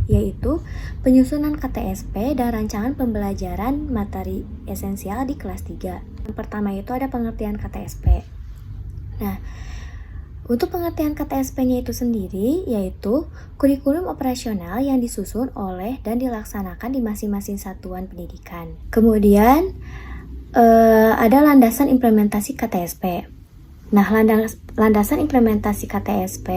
yaitu penyusunan KTSP dan rancangan pembelajaran materi esensial di kelas 3. Yang pertama itu ada pengertian KTSP. Nah, untuk pengertian KTSP-nya itu sendiri yaitu kurikulum operasional yang disusun oleh dan dilaksanakan di masing-masing satuan pendidikan. Kemudian ada landasan implementasi KTSP. Nah, landasan implementasi KTSP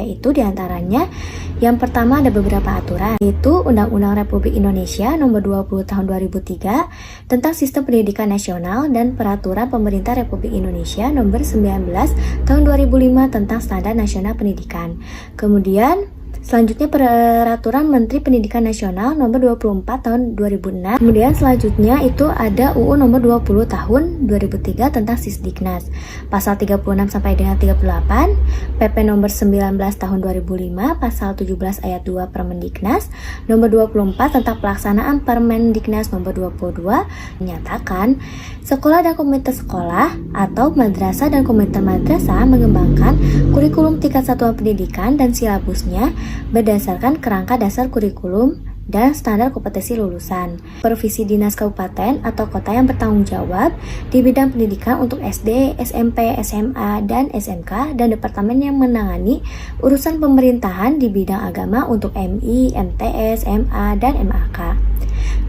itu diantaranya yang pertama ada beberapa aturan, yaitu Undang-Undang Republik Indonesia Nomor 20 Tahun 2003 tentang Sistem Pendidikan Nasional dan Peraturan Pemerintah Republik Indonesia Nomor 19 Tahun 2005 tentang Standar Nasional Pendidikan. Kemudian selanjutnya Peraturan Menteri Pendidikan Nasional Nomor 24 Tahun 2006. Kemudian selanjutnya itu ada UU Nomor 20 Tahun 2003 tentang Sisdiknas. Pasal 36 sampai dengan 38, PP Nomor 19 Tahun 2005, Pasal 17 Ayat 2 Permendiknas Nomor 24 tentang pelaksanaan Permendiknas Nomor 22 menyatakan sekolah dan komunitas sekolah atau madrasah dan komunitas madrasah mengembangkan kurikulum tingkat satuan pendidikan dan silabusnya berdasarkan kerangka dasar kurikulum dan standar kompetensi lulusan. Supervisi dinas kabupaten atau kota yang bertanggung jawab di bidang pendidikan untuk SD, SMP, SMA, dan SMK, dan departemen yang menangani urusan pemerintahan di bidang agama untuk MI, MTS, MA, dan MAK.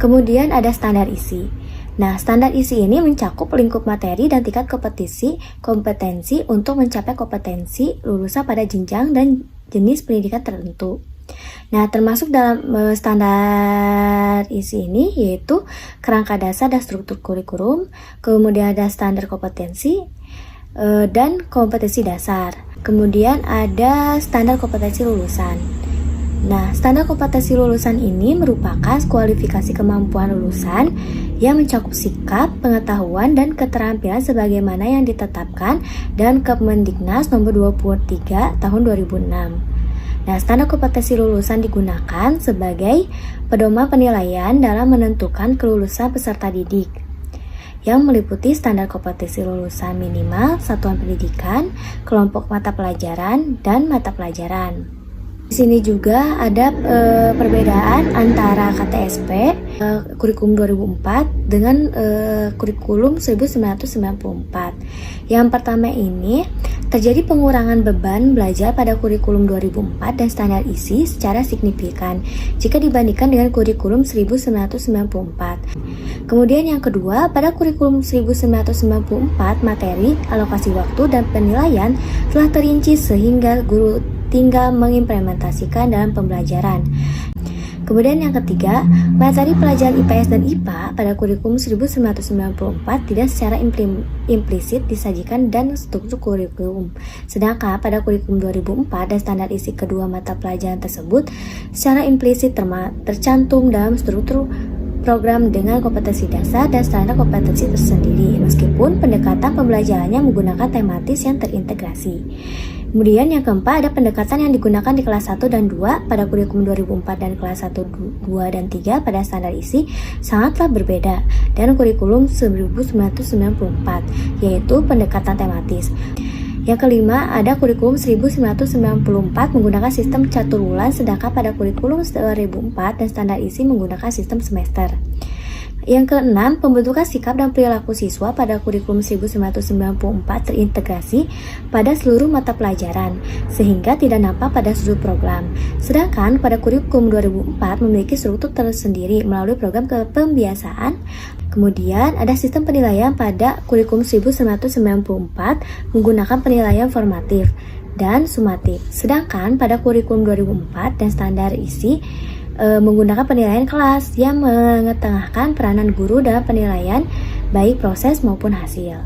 Kemudian ada standar isi. Nah, standar isi ini mencakup lingkup materi dan tingkat kompetensi untuk mencapai kompetensi lulusan pada jenjang dan jenis pendidikan tertentu. Nah, termasuk dalam standar isi ini yaitu kerangka dasar dan struktur kurikulum, kemudian ada standar kompetensi dan kompetensi dasar. Kemudian ada standar kompetensi lulusan. Nah, standar kompetensi lulusan ini merupakan kualifikasi kemampuan lulusan yang mencakup sikap, pengetahuan, dan keterampilan sebagaimana yang ditetapkan dan Kemendiknas Nomor 23 Tahun 2006. Nah, standar kompetensi lulusan digunakan sebagai pedoman penilaian dalam menentukan kelulusan peserta didik yang meliputi standar kompetensi lulusan minimal, satuan pendidikan, kelompok mata pelajaran, dan mata pelajaran. Di sini juga ada perbedaan antara KTSP kurikulum 2004 dengan kurikulum 1994. Yang pertama ini terjadi pengurangan beban belajar pada kurikulum 2004 dan standar isi secara signifikan jika dibandingkan dengan kurikulum 1994. Kemudian yang kedua, pada kurikulum 1994 materi, alokasi waktu, dan penilaian telah terinci sehingga guru tinggal mengimplementasikan dalam pembelajaran. Kemudian yang ketiga, materi pelajaran IPS dan IPA pada kurikulum 1994 tidak secara implisit disajikan dan struktur kurikulum. Sedangkan pada kurikulum 2004 dan standar isi kedua mata pelajaran tersebut secara implisit tercantum dalam struktur program dengan kompetensi dasar dan standar kompetensi tersendiri, meskipun pendekatan pembelajarannya menggunakan tematis yang terintegrasi. Kemudian yang keempat ada pendekatan yang digunakan di kelas 1 dan 2 pada kurikulum 2004 dan kelas 1, 2, dan 3 pada standar isi sangatlah berbeda dengan kurikulum 1994, yaitu pendekatan tematis. Yang kelima ada kurikulum 1994 menggunakan sistem caturwulan, sedangkan pada kurikulum 2004 dan standar isi menggunakan sistem semester. Yang keenam, pembentukan sikap dan perilaku siswa pada kurikulum 1994 terintegrasi pada seluruh mata pelajaran, sehingga tidak nampak pada sudut program. Sedangkan pada kurikulum 2004 memiliki struktur tersendiri melalui program kepembiasaan. Kemudian ada sistem penilaian pada kurikulum 1994 menggunakan penilaian formatif dan sumatif. Sedangkan pada kurikulum 2004 dan standar isi menggunakan penilaian kelas yang mengetengahkan peranan guru dalam penilaian baik proses maupun hasil.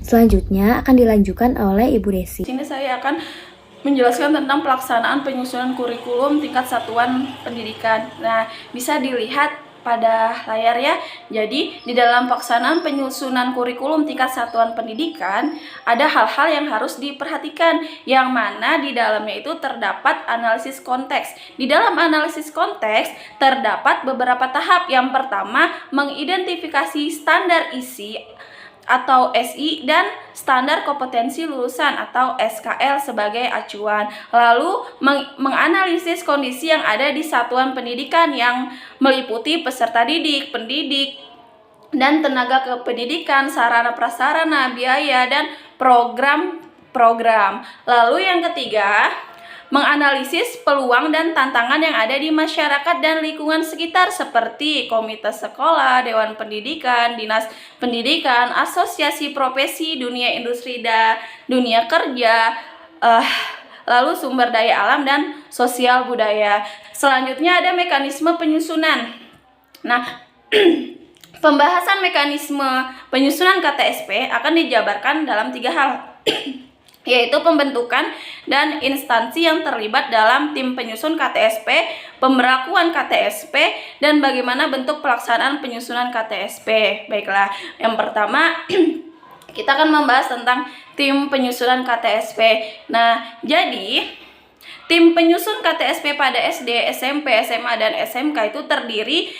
Selanjutnya akan dilanjutkan oleh Ibu Desi. Di sini saya akan menjelaskan tentang pelaksanaan penyusunan kurikulum tingkat satuan pendidikan. Nah, bisa dilihat pada layar ya. Jadi di dalam pelaksanaan penyusunan kurikulum tingkat satuan pendidikan ada hal-hal yang harus diperhatikan, yang mana di dalamnya itu terdapat analisis konteks. Di dalam analisis konteks terdapat beberapa tahap. Yang pertama, mengidentifikasi standar isi atau SI dan standar kompetensi lulusan atau SKL sebagai acuan. Lalu menganalisis kondisi yang ada di satuan pendidikan yang meliputi peserta didik, pendidik, dan tenaga kependidikan, sarana prasarana, biaya, dan program-program. Lalu yang ketiga, menganalisis peluang dan tantangan yang ada di masyarakat dan lingkungan sekitar seperti komite sekolah, dewan pendidikan, dinas pendidikan, asosiasi profesi, dunia industri dan dunia kerja, lalu sumber daya alam dan sosial budaya. Selanjutnya ada mekanisme penyusunan. Nah, pembahasan mekanisme penyusunan KTSP akan dijabarkan dalam 3 hal, yaitu pembentukan dan instansi yang terlibat dalam tim penyusun KTSP, pemberlakuan KTSP, dan bagaimana bentuk pelaksanaan penyusunan KTSP. Baiklah, yang pertama kita akan membahas tentang tim penyusunan KTSP. Nah, jadi tim penyusun KTSP pada SD, SMP, SMA, dan SMK itu terdiri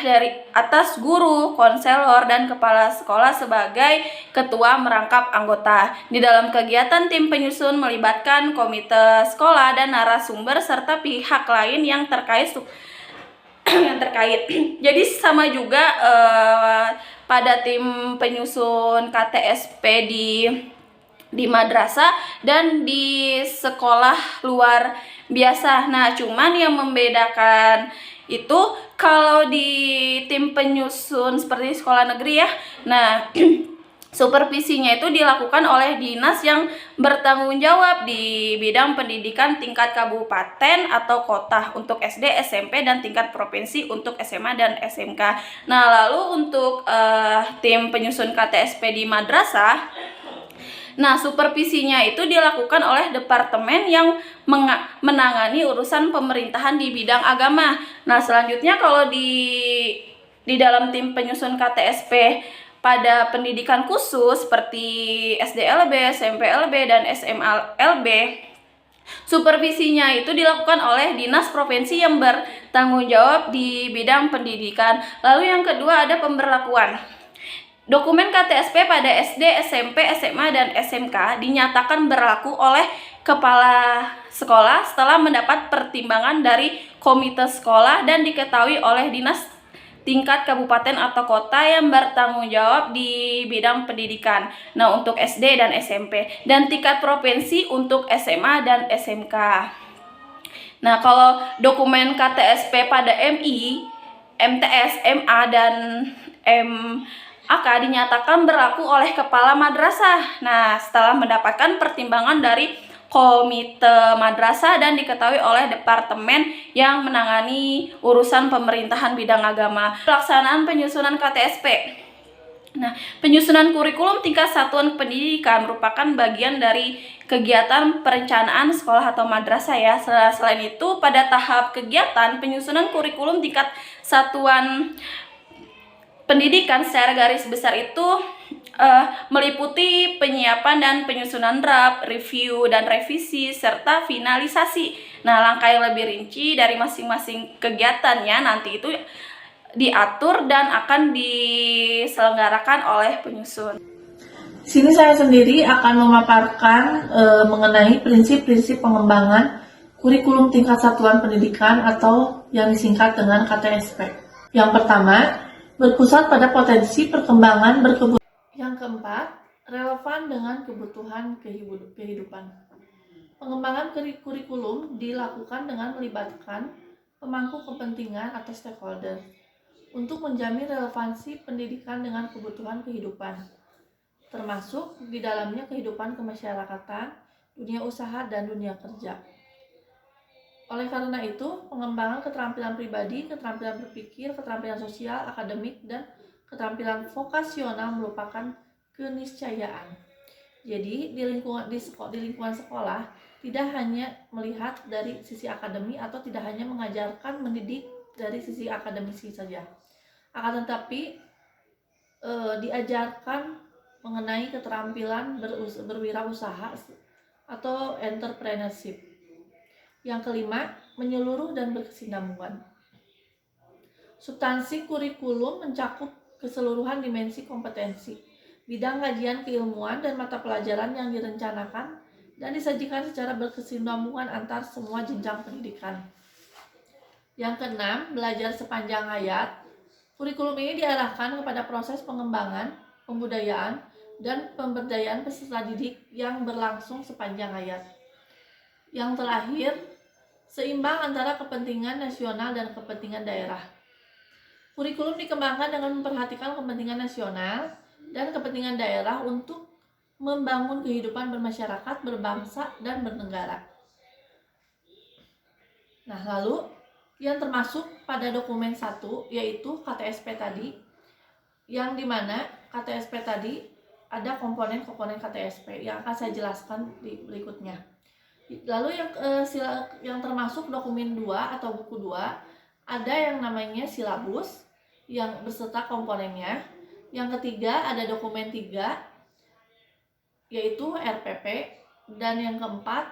dari atas guru, konselor, dan kepala sekolah sebagai ketua merangkap anggota. Di dalam kegiatan tim penyusun melibatkan komite sekolah dan narasumber serta pihak lain yang terkait Jadi sama juga pada tim penyusun KTSP di madrasah dan di sekolah luar biasa. Nah, cuman yang membedakan itu kalau di tim penyusun seperti sekolah negeri ya, nah supervisinya itu dilakukan oleh dinas yang bertanggung jawab di bidang pendidikan tingkat kabupaten atau kota untuk SD, SMP, dan tingkat provinsi untuk SMA dan SMK. Nah, lalu untuk tim penyusun KTSP di madrasah, nah, supervisinya itu dilakukan oleh departemen yang menangani urusan pemerintahan di bidang agama. Nah, selanjutnya kalau di dalam tim penyusun KTSP pada pendidikan khusus seperti SDLB, SMPLB, dan SMLB, supervisinya itu dilakukan oleh dinas provinsi yang bertanggung jawab di bidang pendidikan. Lalu yang kedua ada pemberlakuan. Dokumen KTSP pada SD, SMP, SMA, dan SMK dinyatakan berlaku oleh kepala sekolah setelah mendapat pertimbangan dari komite sekolah dan diketahui oleh dinas tingkat kabupaten atau kota yang bertanggung jawab di bidang pendidikan. Nah, untuk SD dan SMP, dan tingkat provinsi untuk SMA dan SMK. Nah, kalau dokumen KTSP pada MI, MTS, MA, dan MAK dinyatakan berlaku oleh kepala madrasah. Nah, setelah mendapatkan pertimbangan dari komite madrasah dan diketahui oleh departemen yang menangani urusan pemerintahan bidang agama. Pelaksanaan penyusunan KTSP. Nah, penyusunan kurikulum tingkat satuan pendidikan merupakan bagian dari kegiatan perencanaan sekolah atau madrasah ya. Selain itu, pada tahap kegiatan penyusunan kurikulum tingkat satuan pendidikan secara garis besar itu meliputi penyiapan dan penyusunan draft, review dan revisi, serta finalisasi. Nah, langkah yang lebih rinci dari masing-masing kegiatannya nanti itu diatur dan akan diselenggarakan oleh penyusun. Sini saya sendiri akan memaparkan mengenai prinsip-prinsip pengembangan kurikulum tingkat satuan pendidikan atau yang disingkat dengan KTSP. Yang pertama, berpusat pada potensi perkembangan berkebutuhan. Yang keempat, relevan dengan kebutuhan kehidupan. Pengembangan kurikulum dilakukan dengan melibatkan pemangku kepentingan atau stakeholder untuk menjamin relevansi pendidikan dengan kebutuhan kehidupan, termasuk di dalamnya kehidupan kemasyarakatan, dunia usaha, dan dunia kerja. Oleh karena itu, pengembangan keterampilan pribadi, keterampilan berpikir, keterampilan sosial, akademik, dan keterampilan vokasional merupakan keniscayaan. Jadi, di lingkungan sekolah tidak hanya melihat dari sisi akademi atau tidak hanya mengajarkan mendidik dari sisi akademisi saja. Akan tetapi diajarkan mengenai keterampilan berwirausaha atau entrepreneurship. Yang kelima, menyeluruh dan berkesinambungan. Substansi kurikulum mencakup keseluruhan dimensi kompetensi bidang kajian keilmuan dan mata pelajaran yang direncanakan dan disajikan secara berkesinambungan antar semua jenjang pendidikan. Yang keenam, belajar sepanjang hayat. Kurikulum ini diarahkan kepada proses pengembangan, pembudayaan, dan pemberdayaan peserta didik yang berlangsung sepanjang hayat. Yang terakhir, seimbang antara kepentingan nasional dan kepentingan daerah. Kurikulum dikembangkan dengan memperhatikan kepentingan nasional dan kepentingan daerah untuk membangun kehidupan bermasyarakat, berbangsa, dan bernegara. Nah, lalu yang termasuk pada dokumen 1 yaitu KTSP tadi, yang dimana KTSP tadi ada komponen-komponen KTSP yang akan saya jelaskan di berikutnya. Lalu yang termasuk dokumen 2 atau buku 2 ada yang namanya silabus yang beserta komponennya. Yang ketiga ada dokumen 3 yaitu RPP, dan yang keempat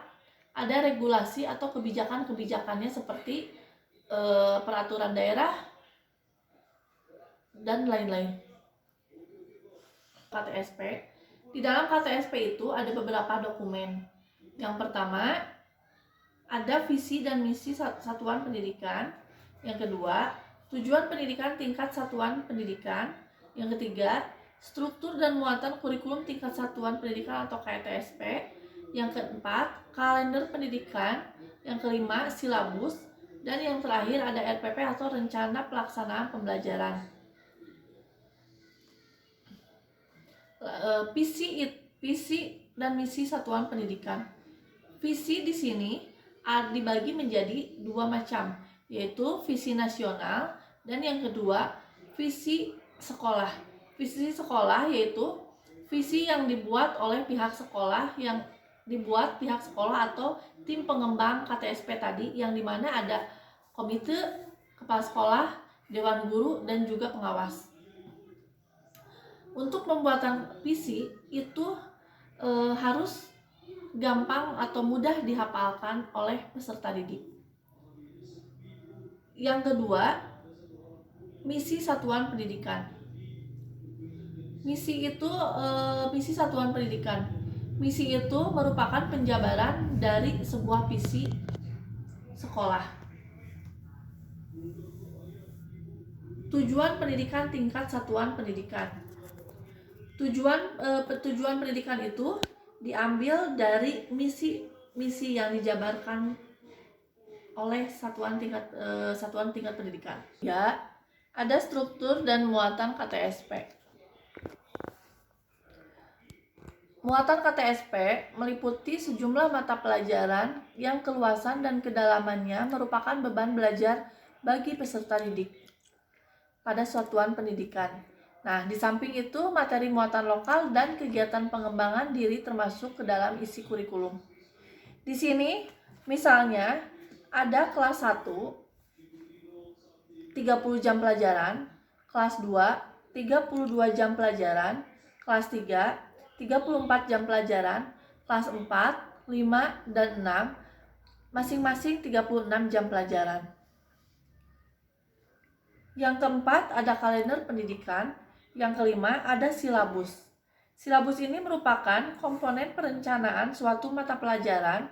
ada regulasi atau kebijakan-kebijakannya seperti peraturan daerah dan lain-lain. KTSP. Di dalam KTSP itu ada beberapa dokumen. Yang pertama ada visi dan misi satuan pendidikan. Yang kedua, tujuan pendidikan tingkat satuan pendidikan. Yang ketiga, struktur dan muatan kurikulum tingkat satuan pendidikan atau KTSP. Yang keempat, kalender pendidikan. Yang kelima, silabus. Dan yang terakhir ada RPP atau rencana pelaksanaan pembelajaran. Visi dan misi satuan pendidikan. Visi di sini dibagi menjadi 2 macam, yaitu visi nasional dan yang kedua visi sekolah. Visi sekolah yaitu visi yang dibuat oleh pihak sekolah, atau tim pengembang KTSP tadi, yang dimana ada komite, kepala sekolah, dewan guru, dan juga pengawas. Untuk pembuatan visi itu harus gampang atau mudah dihafalkan oleh peserta didik. Yang kedua, misi satuan pendidikan. Misi satuan pendidikan. Misi itu merupakan penjabaran dari sebuah visi sekolah. Tujuan pendidikan tingkat satuan pendidikan. Tujuan pendidikan itu diambil dari misi yang dijabarkan oleh satuan tingkat pendidikan. Ya, ada struktur dan muatan KTSP. Muatan KTSP meliputi sejumlah mata pelajaran yang keluasan dan kedalamannya merupakan beban belajar bagi peserta didik pada satuan pendidikan. Nah, di samping itu materi muatan lokal dan kegiatan pengembangan diri termasuk ke dalam isi kurikulum. Di sini misalnya ada kelas 1 30 jam pelajaran, kelas 2 32 jam pelajaran, kelas 3 34 jam pelajaran, kelas 4, 5, dan 6 masing-masing 36 jam pelajaran. Yang keempat ada kalender pendidikan. Yang kelima ada silabus. Silabus ini merupakan komponen perencanaan suatu mata pelajaran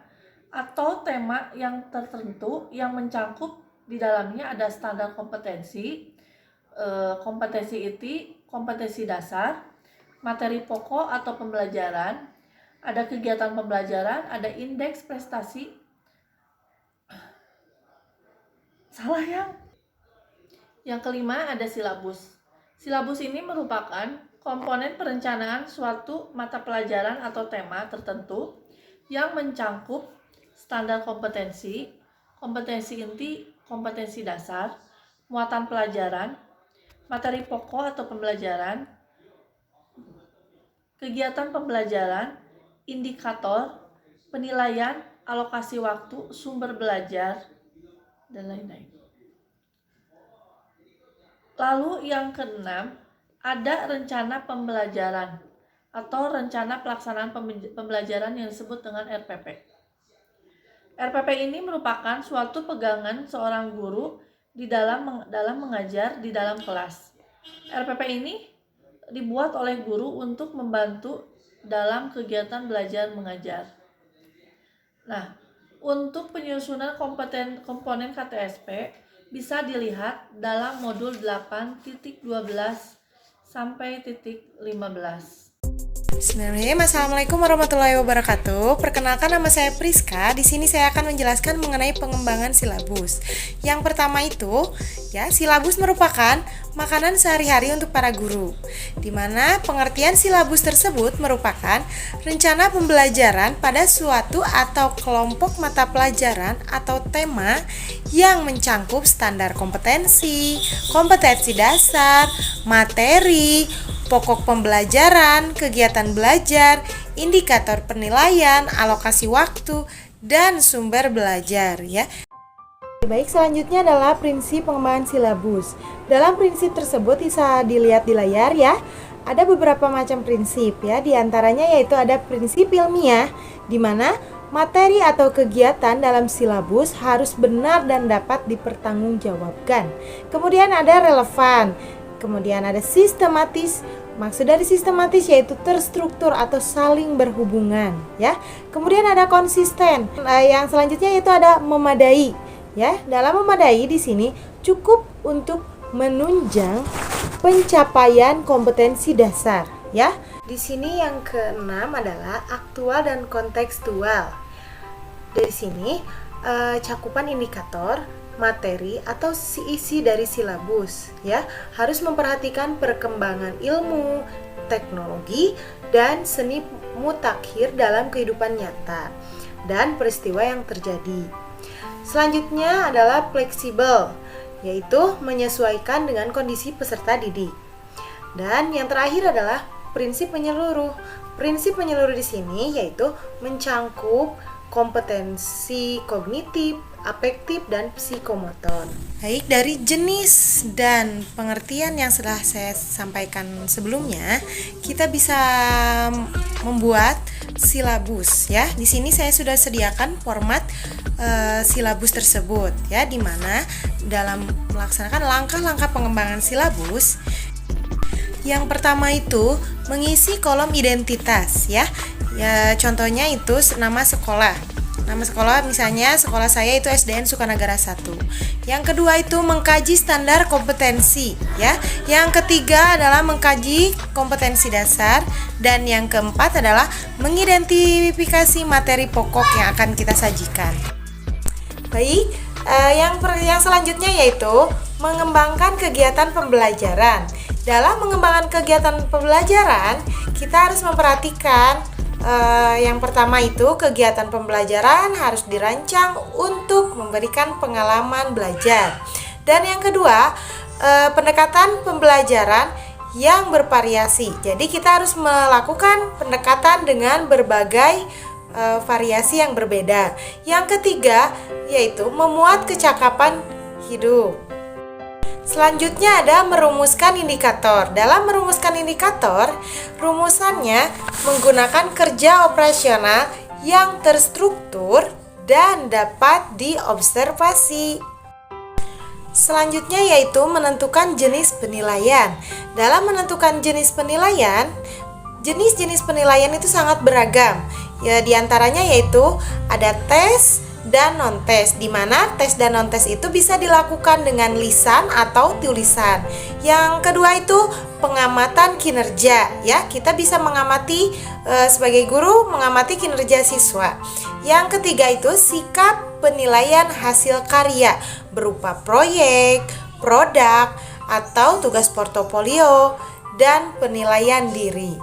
atau tema yang tertentu yang mencakup di dalamnya ada standar kompetensi, kompetensi inti, kompetensi dasar, materi pokok atau pembelajaran, ada kegiatan pembelajaran, ada indeks prestasi. Yang kelima ada silabus. Silabus ini merupakan komponen perencanaan suatu mata pelajaran atau tema tertentu yang mencakup standar kompetensi, kompetensi inti, kompetensi dasar, muatan pelajaran, materi pokok atau pembelajaran, kegiatan pembelajaran, indikator, penilaian, alokasi waktu, sumber belajar, dan lain-lain. Lalu yang keenam, ada rencana pembelajaran atau rencana pelaksanaan pembelajaran yang disebut dengan RPP. RPP ini merupakan suatu pegangan seorang guru di dalam mengajar di dalam kelas. RPP ini dibuat oleh guru untuk membantu dalam kegiatan belajar mengajar. Nah, untuk penyusunan komponen KTSP bisa dilihat dalam modul 8.12 sampai titik 15. Bismillahirrahmanirrahim. Assalamualaikum warahmatullahi wabarakatuh. Perkenalkan, nama saya Priska. Di sini saya akan menjelaskan mengenai pengembangan silabus. Yang pertama itu, silabus merupakan makanan sehari-hari untuk para guru, di mana pengertian silabus tersebut merupakan rencana pembelajaran pada suatu atau kelompok mata pelajaran atau tema yang mencangkup standar kompetensi, kompetensi dasar, materi, pokok pembelajaran, kegiatan belajar, indikator penilaian, alokasi waktu, dan sumber belajar ya. Baik, selanjutnya adalah prinsip pengembangan silabus. Dalam prinsip tersebut bisa dilihat di layar ya. Ada beberapa macam prinsip ya, di antaranya yaitu ada prinsip ilmiah di mana materi atau kegiatan dalam silabus harus benar dan dapat dipertanggungjawabkan. Kemudian ada relevan. Kemudian ada sistematis. Maksud dari sistematis yaitu terstruktur atau saling berhubungan ya. Kemudian ada konsisten. Yang selanjutnya yaitu ada memadai ya. Dalam memadai di sini cukup untuk menunjang pencapaian kompetensi dasar ya. Di sini yang keenam adalah aktual dan kontekstual. Dari sini cakupan indikator, materi atau isi dari silabus ya, harus memperhatikan perkembangan ilmu, teknologi, dan seni mutakhir dalam kehidupan nyata dan peristiwa yang terjadi. Selanjutnya adalah fleksibel, yaitu menyesuaikan dengan kondisi peserta didik. Dan yang terakhir adalah prinsip menyeluruh. Prinsip menyeluruh di sini yaitu mencangkup kompetensi kognitif, afektif, dan psikomotor. Baik, dari jenis dan pengertian yang sudah saya sampaikan sebelumnya, kita bisa membuat silabus ya. Di sini saya sudah sediakan format silabus tersebut ya, di mana dalam melaksanakan langkah-langkah pengembangan silabus, yang pertama itu mengisi kolom identitas ya. Ya, contohnya itu nama sekolah. Nama sekolah misalnya sekolah saya itu SDN Sukanagara 1. Yang kedua itu mengkaji standar kompetensi ya. Yang ketiga adalah mengkaji kompetensi dasar, dan yang keempat adalah mengidentifikasi materi pokok yang akan kita sajikan. Baik, yang selanjutnya yaitu mengembangkan kegiatan pembelajaran. Dalam mengembangkan kegiatan pembelajaran, kita harus memperhatikan yang pertama itu kegiatan pembelajaran harus dirancang untuk memberikan pengalaman belajar. Dan yang kedua, pendekatan pembelajaran yang bervariasi. Jadi kita harus melakukan pendekatan dengan berbagai variasi yang berbeda. Yang ketiga yaitu memuat kecakapan hidup. Selanjutnya ada merumuskan indikator. Dalam merumuskan indikator, rumusannya menggunakan kerja operasional yang terstruktur dan dapat diobservasi. Selanjutnya yaitu menentukan jenis penilaian. Dalam menentukan jenis penilaian, jenis-jenis penilaian itu sangat beragam. Ya, diantaranya yaitu ada tes dan non-tes, di mana tes dan non-tes itu bisa dilakukan dengan lisan atau tulisan. Yang kedua itu pengamatan kinerja, ya, kita bisa mengamati sebagai guru mengamati kinerja siswa. Yang ketiga itu sikap penilaian hasil karya berupa proyek, produk, atau tugas portofolio, dan penilaian diri.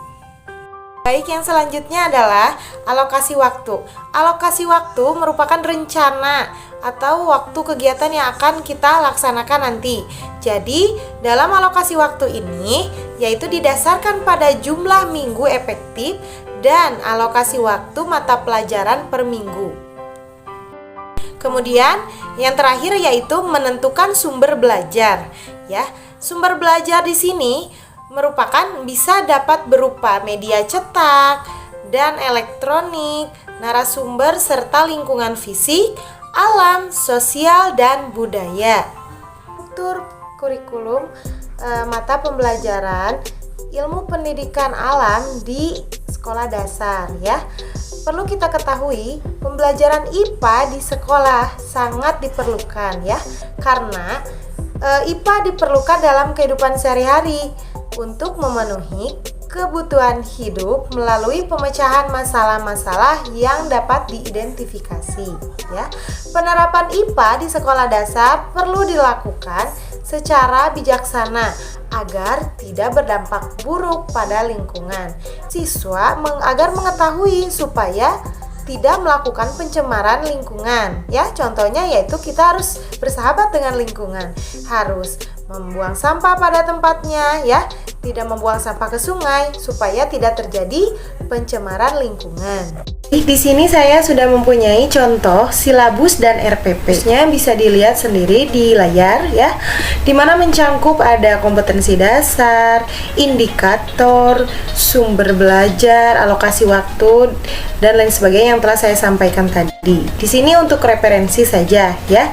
Baik, yang selanjutnya adalah alokasi waktu. Alokasi waktu merupakan rencana atau waktu kegiatan yang akan kita laksanakan nanti. Jadi, dalam alokasi waktu ini yaitu didasarkan pada jumlah minggu efektif dan alokasi waktu mata pelajaran per minggu. Kemudian, yang terakhir yaitu menentukan sumber belajar. Ya, sumber belajar di sini merupakan bisa dapat berupa media cetak dan elektronik, narasumber serta lingkungan fisik, alam, sosial, dan budaya. Struktur kurikulum mata pembelajaran ilmu pendidikan alam di sekolah dasar ya. Perlu kita ketahui, pembelajaran IPA di sekolah sangat diperlukan ya, karena IPA diperlukan dalam kehidupan sehari-hari untuk memenuhi kebutuhan hidup melalui pemecahan masalah-masalah yang dapat diidentifikasi ya. Penerapan IPA di sekolah dasar perlu dilakukan secara bijaksana agar tidak berdampak buruk pada lingkungan. Siswa agar mengetahui supaya tidak melakukan pencemaran lingkungan ya. Contohnya yaitu kita harus bersahabat dengan lingkungan, harus membuang sampah pada tempatnya ya, tidak membuang sampah ke sungai supaya tidak terjadi pencemaran lingkungan. Di sini saya sudah mempunyai contoh silabus dan RPP-nya, bisa dilihat sendiri di layar ya, dimana mencangkup ada kompetensi dasar, indikator, sumber belajar, alokasi waktu, dan lain sebagainya yang telah saya sampaikan tadi. Di sini untuk referensi saja ya.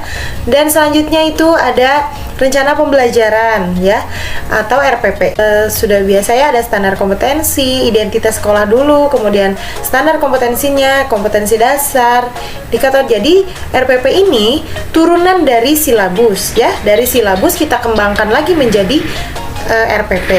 Dan selanjutnya itu ada rencana pembelajaran ya, atau RPP. Sudah biasa ya, ada standar kompetensi, identitas sekolah dulu, kemudian standar kompetensinya, kompetensi dasar, indikator. Jadi RPP ini turunan dari silabus ya. Dari silabus kita kembangkan lagi menjadi RPP.